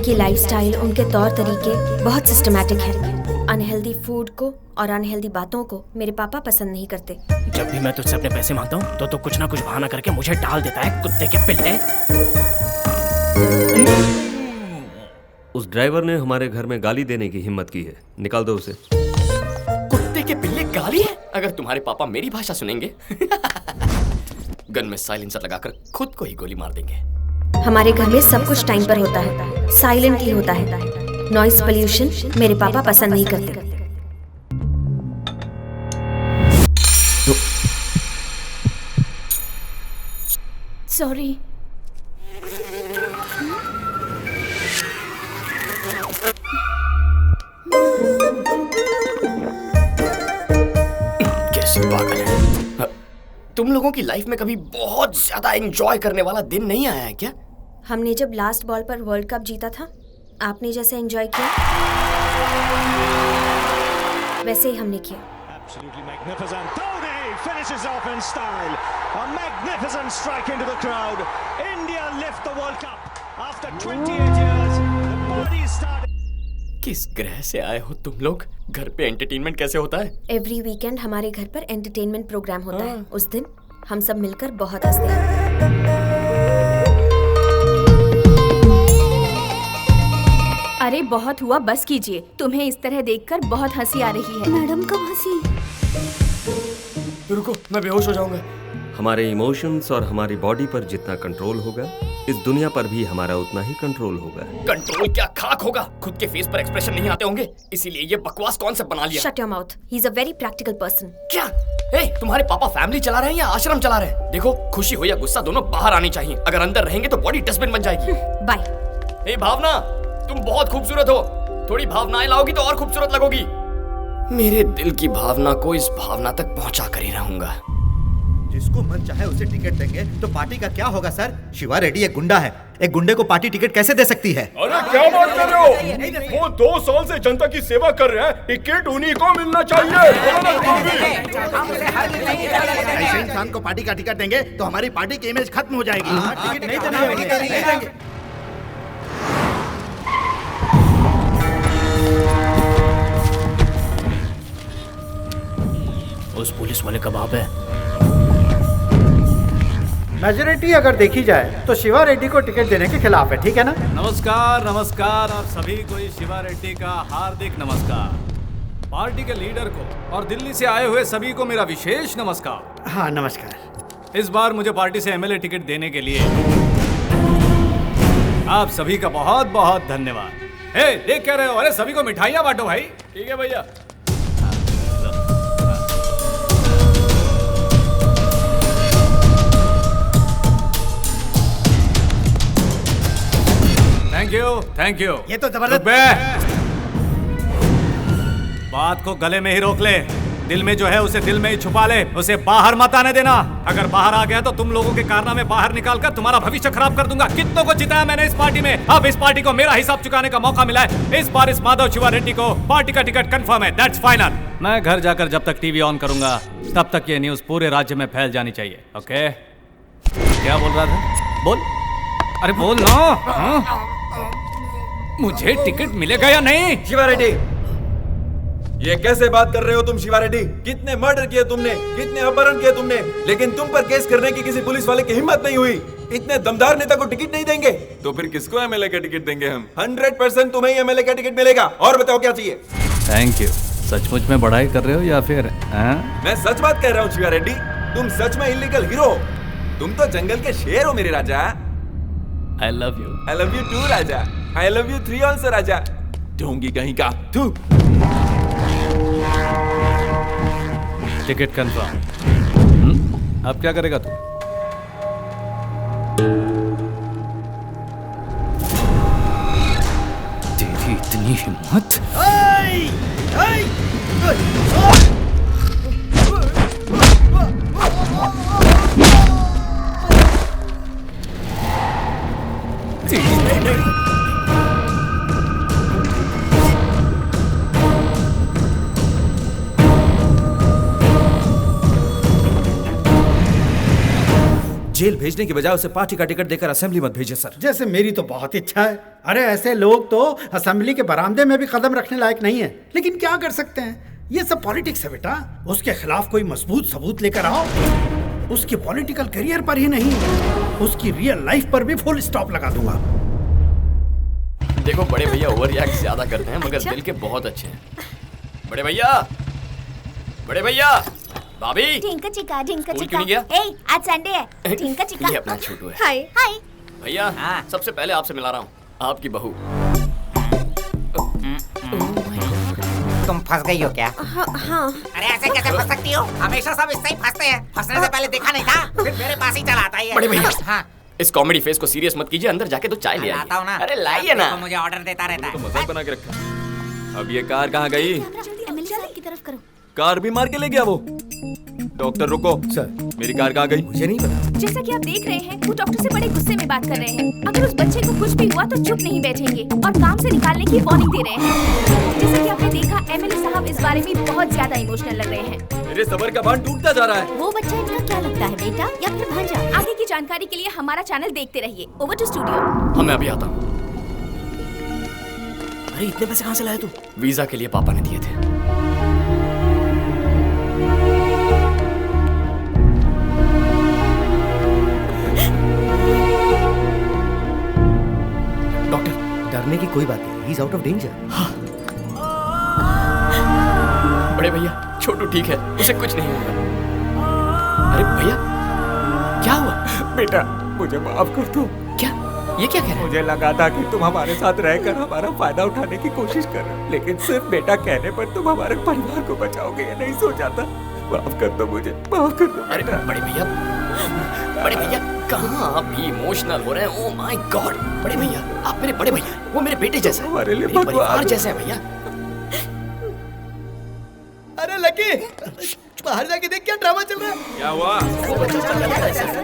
उनकी लाइफस्टाइल, उनके तौर तरीके बहुत सिस्टमैटिक है। अनहेल्दी फूड को और अनहेल्दी बातों को मेरे पापा पसंद नहीं करते। जब भी मैं तुझसे अपने पैसे मांगता हूँ तो कुछ ना कुछ बहाना करके मुझे टाल देता है, कुत्ते के पिल्ले। उस ड्राइवर ने हमारे घर में गाली देने की हिम्मत की है, निकाल दो उसे। कुत्ते के पिल्ले गाली है? अगर तुम्हारे पापा मेरी भाषा सुनेंगे गन में साइलेंसर लगाकर खुद को ही गोली मार देंगे। हमारे घर में सब कुछ टाइम पर होता है, साइलेंटली होता है। नॉइस पोल्यूशन मेरे पापा पसंद नहीं करते। सॉरी। कैसी पागल है। तुम लोगों की लाइफ में कभी बहुत ज्यादा एंजॉय करने वाला दिन नहीं आया है क्या? हमने जब लास्ट बॉल पर वर्ल्ड कप जीता था, आपने जैसे एंजॉय किया वैसे ही हमने किया। Absolutely magnificent. Dhoni finishes off in style. A magnificent strike into the crowd. India lift the World Cup after 28 years. The party started. किस ग्रह से आए हो तुम लोग? घर पे एंटरटेनमेंट कैसे होता है? एवरी वीकेंड हमारे घर पर एंटरटेनमेंट प्रोग्राम होता है। उस दिन हम सब मिलकर बहुत हंसते हैं। अरे बहुत हुआ, बस कीजिए। तुम्हें इस तरह देखकर बहुत हंसी आ रही है। मैडम कब हंसी? रुको, मैं बेहोश हो जाऊंगा। हमारे इमोशंस और हमारी बॉडी पर जितना कंट्रोल होगा, इस दुनिया पर भी हमारा उतना ही कंट्रोल होगा। कंट्रोल क्या खाक होगा? खुद के फेस पर एक्सप्रेशन नहीं आते होंगे, इसीलिए ये बकवास कॉन्सेप्ट बना लिया। Shut your mouth, he is a very practical person. क्या? तुम्हारे पापा फैमिली चला रहे हैं या आश्रम चला रहे हैं? देखो, खुशी हो या गुस्सा दोनों बाहर आनी चाहिए। अगर अंदर रहेंगे तो बॉडी डस्टबिन बन जाएगी। बाय। भावना, तुम बहुत खूबसूरत हो। थोड़ी भावनाएं लाओगी तो और खूबसूरत लगोगी। मेरे दिल की भावना को इस भावना तक पहुंचा कर ही रहूंगा। जिसको मन चाहे उसे टिकट देंगे तो पार्टी का क्या होगा सर? शिवा रेड्डी एक गुंडा है। एक गुंडे को पार्टी टिकट कैसे दे सकती है? अरे क्या बात कर रहे हो? वो 2 साल से जनता की सेवा कर रहे हैं, टिकट उन्हीं को मिलना चाहिए। ऐसे इंसान को पार्टी का टिकट देंगे तो हमारी पार्टी की इमेज खत्म हो जाएगी। टिकट नहीं देंगे। उस पुलिस वाले का बाप है। मेजोरिटी अगर देखी जाए तो शिवा रेड्डी को टिकट देने के खिलाफ है, ठीक है ना? नमस्कार नमस्कार आप सभी को शिवा रेड्डी का हार्दिक नमस्कार। पार्टी के लीडर को और दिल्ली से आए हुए सभी को मेरा विशेष नमस्कार। हाँ नमस्कार। इस बार मुझे पार्टी से एमएलए टिकट देने के लिए आप सभी का बहुत बहुत धन्यवाद। देख क्या रहे हो? अरे सभी को मिठाइयाँ बांटो भाई। ठीक है भैया। Thank you. ये तो जबरदस्त। बात को गले में ही रोक ले। दिल में जो है उसे दिल में ही छुपा ले, उसे बाहर मत आने देना। अगर बाहर आ गया तो तुम लोगों के कारनामे बाहर निकाल कर तुम्हारा भविष्य खराब कर दूंगा। कितनों को जिताया मैंने इस पार्टी में, अब इस पार्टी को मेरा हिसाब चुकाने का मौका मिला है। इस बार इस माधव शिवा रेड्डी को पार्टी का टिकट कंफर्म है, दैट्स फाइनल। मैं घर जाकर जब तक टीवी ऑन करूंगा तब तक ये न्यूज पूरे राज्य में फैल जानी चाहिए। ओके? क्या बोल रहा था? बोल। अरे बोल ना। मुझे टिकट मिलेगा या नहीं? शिवा रेड्डी, ये कैसे बात कर रहे हो तुम? शिवा रेड्डी, कितने मर्डर किए तुमने, कितने अपहरण किए तुमने, लेकिन तुम पर केस करने की किसी पुलिस वाले की हिम्मत नहीं हुई। इतने दमदार नेता को टिकट नहीं देंगे तो फिर किसको एमएलए का टिकट देंगे हम? 100% तुम्हें एमएलए का टिकट मिलेगा। और बताओ क्या चाहिए? Thank you. सचमुच में बढ़ाई कर रहे हो या फिर? मैं सच बात कह रहा हूँ शिवा रेड्डी, तुम सच में इलीगल हीरो। तुम तो जंगल के शेर हो मेरे राजा। I love you. I love you too राजा। आई लव यू 3 ऑल्सो राजा। ढोंगी कहीं का तू। Ticket confirm. अब क्या करेगा तू? तेरी इतनी हिम्मत? जेल भेजने की बजाय उसे पार्टी का टिकट देकर असेंबली मत भेजिए सर। जैसे मेरी तो बहुत इच्छा है। अरे ऐसे लोग तो असेंबली के बरामदे में भी कदम रखने लायक नहीं है, लेकिन क्या कर सकते हैं, ये सब पॉलिटिक्स है बेटा। उसके खिलाफ कोई मजबूत सबूत लेकर आओ। उसके पॉलिटिकल करियर पर ही नहीं, उसकी रियल लाइफ पर भी फुल स्टॉप लगा दूंगा। देखो बड़े भैया ओवर रिएक्ट ज्यादा करते हैं, मगर दिल के बहुत अच्छे हैं। बड़े भैया, बड़े भैया, भाभी। ढिंका चिका, ढिंका स्कूल चिका। क्यों नहीं गया? ए, आज संडे है। ढिंका चिका। ये अपना छोटू है। हाय हाय। भैया सबसे पहले आपसे मिला रहा हूँ, आपकी बहू। तुम फंस गई हो क्या? हाँ। अरे ऐसे कैसे फंस सकती हो? हमेशा सब इससे ही फंसते हैं। फंसने से पहले देखा नहीं था, फिर मेरे पास ही चला आता है। बड़े भैया, हाँ। इस कॉमेडी फेस को सीरियस मत कीजिए, अंदर जाके तो चाय ले लाता हूँ ना। अरे लाइए ना। तो मुझे ऑर्डर देता रहता है। मजाक बना के रखा। अब ये कार कहाँ गई? एमएलए साहब की तरफ करो। कार भी मार के ले गया वो। डॉक्टर रुको सर, मेरी कार कहाँ गई? मुझे नहीं पता। जैसा कि आप देख रहे हैं, वो डॉक्टर से बड़े गुस्से में बात कर रहे हैं। अगर उस बच्चे को कुछ भी हुआ तो चुप नहीं बैठेंगे और काम से निकालने की वार्निंग दे रहे हैं। जैसा कि आपने देखा, एमएलए साहब इस बारे में बहुत ज्यादा इमोशनल लग रहे हैं। मेरे सबर का बांध टूटता जा रहा है। वो बच्चा इनका क्या लगता है, बेटा या फिर भांजा? आगे की जानकारी के लिए हमारा चैनल देखते रहिए। Over to studio. हाँ मैं अभी आता हूँ। अरे इतने पैसे कहाँ से लाए तू? वीजा के लिए पापा ने दिए थे। डरने की कोई बात नहीं, he is out of danger. बड़े भैया, छोटू ठीक है, उसे कुछ नहीं होगा। अरे भैया, क्या हुआ? बेटा मुझे माफ कर दो। क्या? ये क्या कह रहे हैं? मुझे लगा था कि तुम हमारे साथ रहकर हमारा फायदा उठाने की कोशिश कर रहे हो, लेकिन सिर्फ बेटा कहने पर तुम हमारे परिवार को बचाओगे ये नहीं सोचा था। माफ कर दो मुझे, माफ कर दो। अरे बड़े भैया, बड़े भैया कहाँ आप भी इमोशनल हो रहे हैं? ओह माय गॉड, बड़े भैया आप मेरे बड़े भैया, वो मेरे बेटे जैसा है, हमारे लिए मेरे परिवार जैसे है भैया। अरे लकी, बाहर जाके देख क्या ड्रामा चल रहा है। क्या हुआ?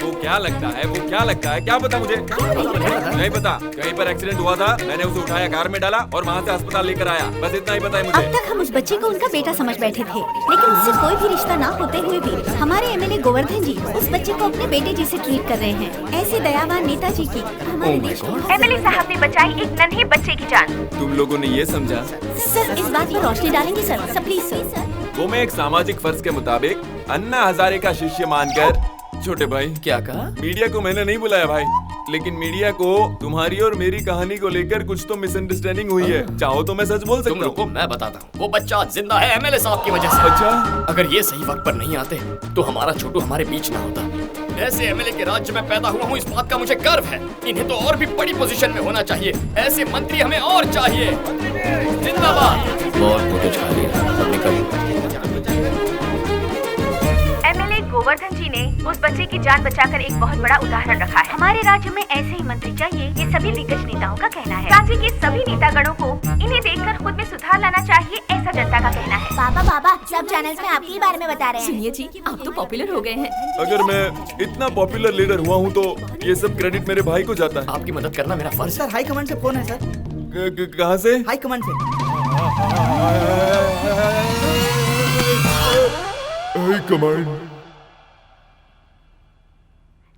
वो क्या लगता है? वो क्या लगता है? क्या पता मुझे? नहीं पता। कहीं पर एक्सीडेंट हुआ था, मैंने उसे उठाया, कार में डाला और वहाँ से अस्पताल लेकर आया। बस इतना ही पता है मुझे। अब तक हम उस बच्चे को उनका बेटा समझ बैठे थे, लेकिन उससे कोई भी रिश्ता ना होते हुए भी हमारे एमएलए गोवर्धन जी उस बच्चे को अपने बेटे जैसे ट्रीट कर रहे हैं। ऐसे दयावान नेताजी की हमारे देश में। एमएलए साहब ने बचाई एक नन्हे बच्चे की जान। तुम लोगों ने ये समझा? सर इस बात पर रोशनी डालेंगे सर, प्लीज सर। वो मैं एक सामाजिक फर्ज के मुताबिक अन्ना हजारे का शिष्य मानकर। छोटे भाई, क्या कहा? मीडिया को मैंने नहीं बुलाया भाई, लेकिन मीडिया को तुम्हारी और मेरी कहानी को लेकर कुछ तो मिसअंडरस्टैंडिंग हुई है। चाहो तो मैं सच बोल सकता हूँ। रुको, मैं बताता हूँ। वो बच्चा जिंदा है एमएलए साहब की वजह से। अच्छा, अगर ये सही वक्त पर नहीं आते तो हमारा छोटू हमारे बीच ना होता। ऐसे एमएलए के राज्य में पैदा हुआ हूँ, इस बात का मुझे गर्व है। इन्हें तो और भी बड़ी पोजीशन में होना चाहिए। ऐसे मंत्री हमें और चाहिए। जिंदाबाद। बहुत फोटो छा लिया, अब निकल। एमएलए गोवर्धन जी ने उस बच्चे की जान बचाकर एक बहुत बड़ा उदाहरण रखा है। हमारे राज्य में ऐसे ही मंत्री चाहिए, ये सभी दिग्गज नेताओं का कहना है। राज्य के सभी नेतागणों को इन्हें देखकर खुद में सुधार लाना चाहिए, ऐसा जनता का कहना है। बाबा सब चैनल्स में आपके ही बारे में बता रहे हैं। सुनिए जी, आप तो पॉपुलर हो गए हैं। अगर मैं इतना पॉपुलर लीडर हुआ हूँ तो ये सब क्रेडिट मेरे भाई को जाता है। आपकी मदद करना मेरा फर्ज है। सर हाई कमांड से फोन है सर। कहाँ से? हाई कमांड से। High command.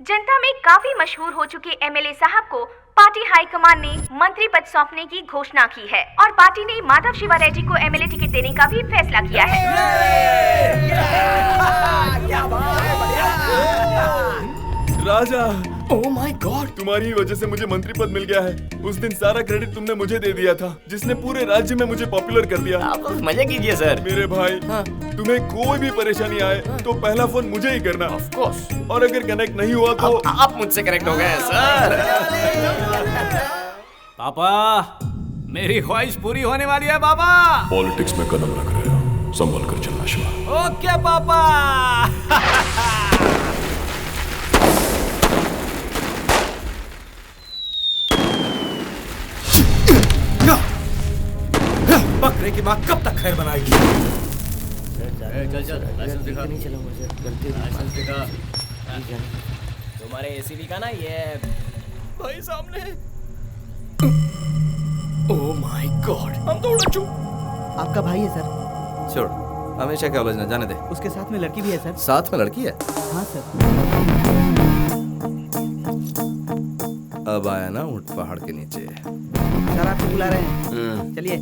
जनता में काफी मशहूर हो चुके एमएलए साहब को पार्टी हाईकमान ने मंत्री पद सौंपने की घोषणा की है और पार्टी ने माधव शिवा रेड्डी को एमएलए टिकट देने का भी फैसला किया है। राजा, ओह माय गॉड, तुम्हारी वजह से मुझे मंत्री पद मिल गया है। उस दिन सारा क्रेडिट तुमने मुझे दे दिया था, जिसने पूरे राज्य में मुझे पॉपुलर कर दिया। आप मजे कीजिए सर। मेरे भाई, तुम्हें कोई भी परेशानी आए तो पहला फोन मुझे ही करना। Of course. और अगर कनेक्ट नहीं हुआ तो आप मुझसे कनेक्ट हो गए सर। पापा, मेरी ख्वाहिश पूरी होने वाली है पापा। पॉलिटिक्स में कदम रख रहे हो, संभल कर चलना शिवा। ओके पापा। बकरे की माँ कब तक खैर बनाएगी? चल तुम्हारे एसीबी का ना ये भाई सामने। ओह माय गॉड, हम तो उड़ चुके। आपका भाई है सर। छोड़, हमेशा क्या उलझना, जाने दे। उसके साथ में लड़की भी है सर। साथ में लड़की है? हाँ सर। अब आया ना ऊंट पहाड़ के नीचे। सर आपको बुला रहे हैं, चलिए।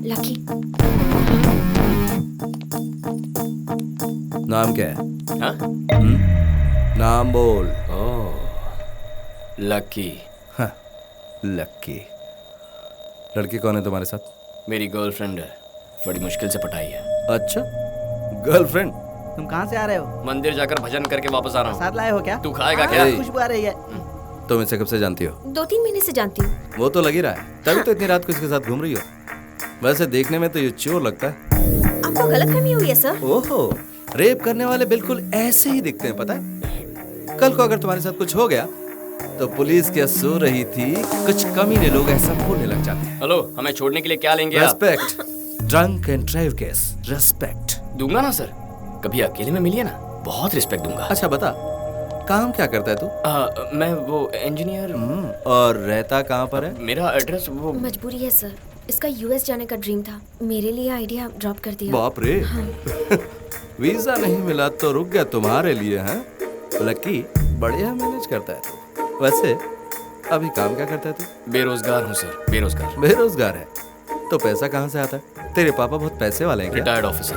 लकी। नाम क्या है? हाँ? नाम बोल। लकी। हाँ, लकी। लड़की कौन है तुम्हारे साथ? मेरी गर्लफ्रेंड है, बड़ी मुश्किल से पटाई है। अच्छा, गर्लफ्रेंड? तुम कहाँ से आ रहे हो? मंदिर जाकर भजन करके वापस आ रहा हूँ। साथ लाए हो क्या? तू खाएगा क्या? खुशबू आ रही है। तुम इसे कब से जानती हो? 2-3 महीने से जानती हूँ। वो तो लग ही रहा है, तभी तो इतनी रात को इसके साथ घूम रही हो। वैसे देखने में तो ये चोर लगता है। आपको गलतफहमी हुई है सर। ओहो, रेप करने वाले बिल्कुल ऐसे ही दिखते हैं, पता है? कल को अगर तुम्हारे साथ कुछ हो गया तो पुलिस क्या सो रही थी, कुछ कमीने लोग ऐसा बोलने लग जाते हैं। हेलो, हमें छोड़ने के लिए क्या लेंगे आप? Respect. Drunk and drive case, respect दूंगा ना सर, कभी अकेले में मिलिए ना, बहुत रिस्पेक्ट दूंगा। अच्छा बता, काम क्या करता है तू? मैं वो इंजीनियर। और रहता कहाँ पर है? मेरा एड्रेस वो मजबूरी है सर, इसका यूएस जाने का ड्रीम था, मेरे लिए आइडिया ड्रॉप कर दिया। बाप रे। हाँ। वीजा नहीं मिला तो रुक गया तुम्हारे लिए, हैं? लकी बढ़िया मैनेज करता है तू। वैसे अभी काम क्या करता है तू? बेरोजगार हूँ सर, बेरोजगार। बेरोजगार है तो पैसा कहाँ से आता है? तेरे पापा बहुत पैसे वाले हैं क्या? Retired officer.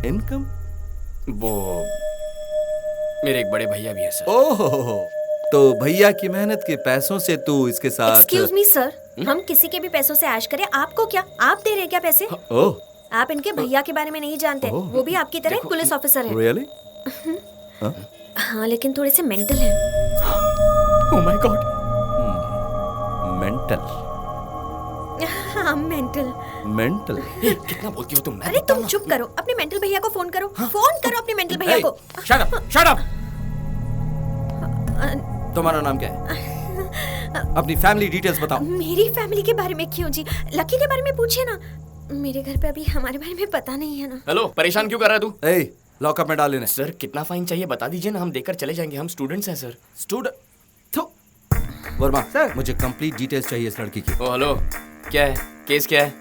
इनकम? वो मेरे एक बड़े भैया भी है सर। ओहो, तो भैया की मेहनत के पैसों से तू इसके साथ? एक्सक्यूज मी सर, हम किसी के भी पैसों से ऐश करें, आपको क्या? आप दे रहे क्या पैसे? ओह, आप इनके भैया के बारे में नहीं जानते, वो भी आपकी तरह एक पुलिस ऑफिसर है। रियली? हाँ, लेकिन थोड़े से मेंटल है। Oh my God. मेंटल? हाँ, मेंटल। मेंटल? कितना बोलती हो तुम? अरे तुम चुप करो, अपने मेंटल भैया को फोन करो। फोन करो अपने मेंटल भैया को। Shut up, shut up. तुम्हारा नाम क्या है? अपनी फैमिली डिटेल्स बताओ। मेरी फैमिली के बारे में क्यों जी? लकी के बारे में पूछिए ना, मेरे घर पे अभी हमारे बारे में पता नहीं है ना। हेलो, परेशान क्यों कर रहा है तू? ए, लॉकअप में डाल लेने। सर कितना फाइन चाहिए बता दीजिए ना, हम देकर चले जाएंगे, हम स्टूडेंट्स हैं सर। स्टूडेंट? वर्मा सर, मुझे कंप्लीट डिटेल्स चाहिए इस लड़की की। ओ हेलो, क्या है केस? क्या है?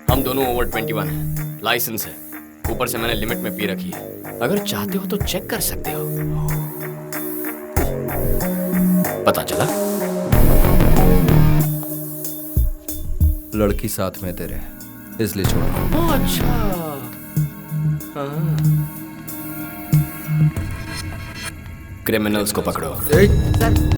हम दोनों ओवर 21 हैं, लाइसेंस है, ऊपर से मैंने लिमिट में पी रखी है। अगर चाहते हो तो चेक कर सकते हो। पता चला? लड़की साथ में तेरे, इसलिए छोड़। अच्छा। क्रिमिनल्स को पकड़ो। सर